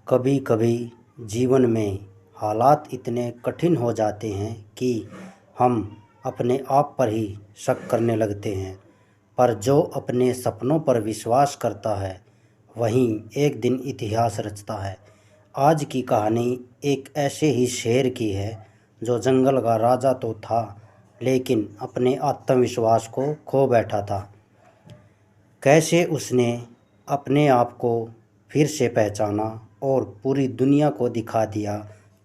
कभी कभी जीवन में हालात इतने कठिन हो जाते हैं कि हम अपने आप पर ही शक करने लगते हैं। पर जो अपने सपनों पर विश्वास करता है वहीं एक दिन इतिहास रचता है। आज की कहानी एक ऐसे ही शेर की है जो जंगल का राजा तो था, लेकिन अपने आत्मविश्वास को खो बैठा था। कैसे उसने अपने आप को फिर से पहचाना और पूरी दुनिया को दिखा दिया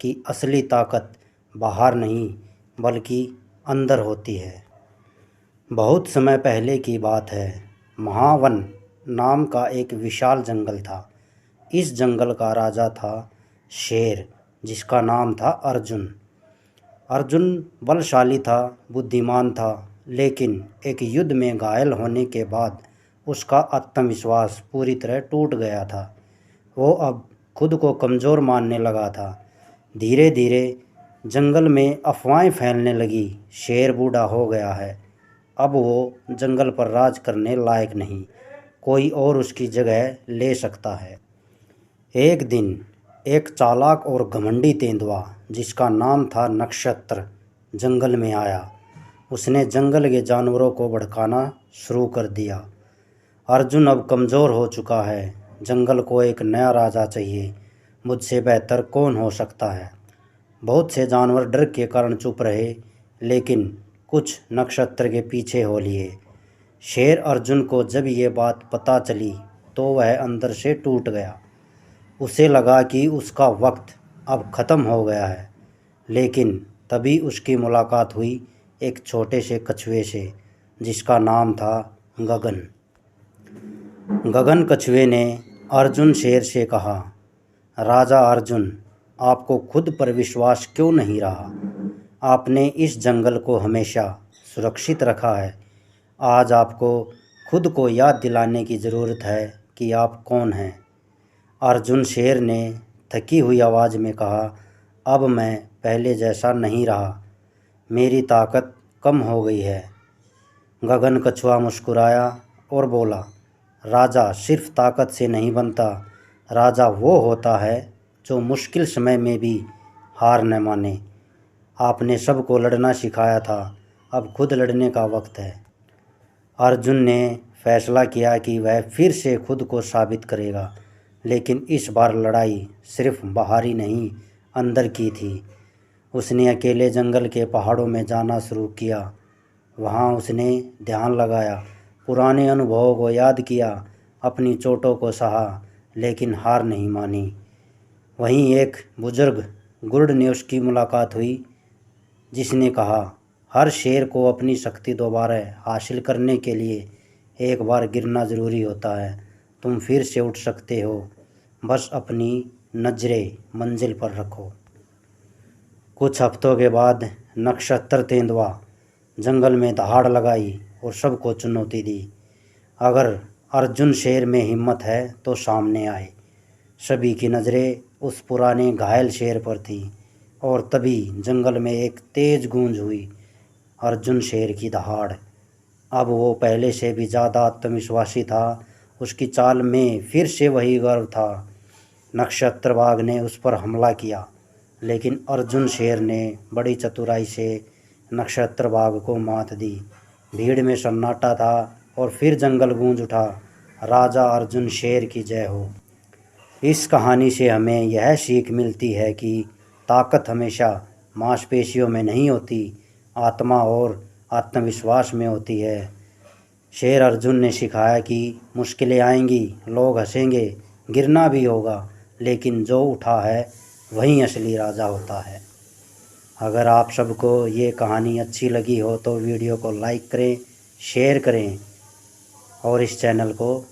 कि असली ताकत बाहर नहीं बल्कि अंदर होती है। बहुत समय पहले की बात है। महावन नाम का एक विशाल जंगल था। इस जंगल का राजा था शेर, जिसका नाम था अर्जुन। अर्जुन बलशाली था, बुद्धिमान था, लेकिन एक युद्ध में घायल होने के बाद उसका आत्मविश्वास पूरी तरह टूट गया था। वो अब खुद को कमज़ोर मानने लगा था। धीरे धीरे जंगल में अफवाहें फैलने लगी, शेर बूढ़ा हो गया है, अब वो जंगल पर राज करने लायक नहीं, कोई और उसकी जगह ले सकता है। एक दिन एक चालाक और घमंडी तेंदुआ, जिसका नाम था नक्षत्र, जंगल में आया। उसने जंगल के जानवरों को भड़काना शुरू कर दिया। अर्जुन अब कमज़ोर हो चुका है, जंगल को एक नया राजा चाहिए, मुझसे बेहतर कौन हो सकता है। बहुत से जानवर डर के कारण चुप रहे, लेकिन कुछ नक्षत्र के पीछे हो लिए। शेर अर्जुन को जब ये बात पता चली तो वह अंदर से टूट गया। उसे लगा कि उसका वक्त अब ख़त्म हो गया है। लेकिन तभी उसकी मुलाकात हुई एक छोटे से कछुए से, जिसका नाम था गगन। गगन कछुए ने अर्जुन शेर से कहा, राजा अर्जुन, आपको खुद पर विश्वास क्यों नहीं रहा? आपने इस जंगल को हमेशा सुरक्षित रखा है। आज आपको खुद को याद दिलाने की ज़रूरत है कि आप कौन हैं। अर्जुन शेर ने थकी हुई आवाज़ में कहा, अब मैं पहले जैसा नहीं रहा, मेरी ताकत कम हो गई है। गगन कछुआ मुस्कुराया और बोला, राजा सिर्फ ताकत से नहीं बनता, राजा वो होता है जो मुश्किल समय में भी हार न माने। आपने सबको लड़ना सिखाया था, अब खुद लड़ने का वक्त है। अर्जुन ने फैसला किया कि वह फिर से खुद को साबित करेगा, लेकिन इस बार लड़ाई सिर्फ बाहरी नहीं, अंदर की थी। उसने अकेले जंगल के पहाड़ों में जाना शुरू किया। वहाँ उसने ध्यान लगाया, पुराने अनुभवों को याद किया, अपनी चोटों को सहा, लेकिन हार नहीं मानी। वहीं एक बुजुर्ग गुर्ड ने उसकी मुलाकात हुई, जिसने कहा, हर शेर को अपनी शक्ति दोबारा हासिल करने के लिए एक बार गिरना ज़रूरी होता है। तुम फिर से उठ सकते हो, बस अपनी नज़रें मंजिल पर रखो। कुछ हफ्तों के बाद नक्षत्र तेंदुआ जंगल में दहाड़ लगाई और सबको चुनौती दी, अगर अर्जुन शेर में हिम्मत है तो सामने आए। सभी की नज़रें उस पुराने घायल शेर पर थी, और तभी जंगल में एक तेज गूंज हुई, अर्जुन शेर की दहाड़। अब वो पहले से भी ज़्यादा आत्मविश्वासी था, उसकी चाल में फिर से वही गर्व था। नक्षत्र बाघ ने उस पर हमला किया, लेकिन अर्जुन शेर ने बड़ी चतुराई से नक्षत्र बाघ को मात दी। भीड़ में सन्नाटा था और फिर जंगल गूंज उठा, राजा अर्जुन शेर की जय हो। इस कहानी से हमें यह सीख मिलती है कि ताकत हमेशा मांसपेशियों में नहीं होती, आत्मा और आत्मविश्वास में होती है। शेर अर्जुन ने सिखाया कि मुश्किलें आएंगी, लोग हंसेंगे, गिरना भी होगा, लेकिन जो उठा है वही असली राजा होता है। अगर आप सबको ये कहानी अच्छी लगी हो तो वीडियो को लाइक करें, शेयर करें और इस चैनल को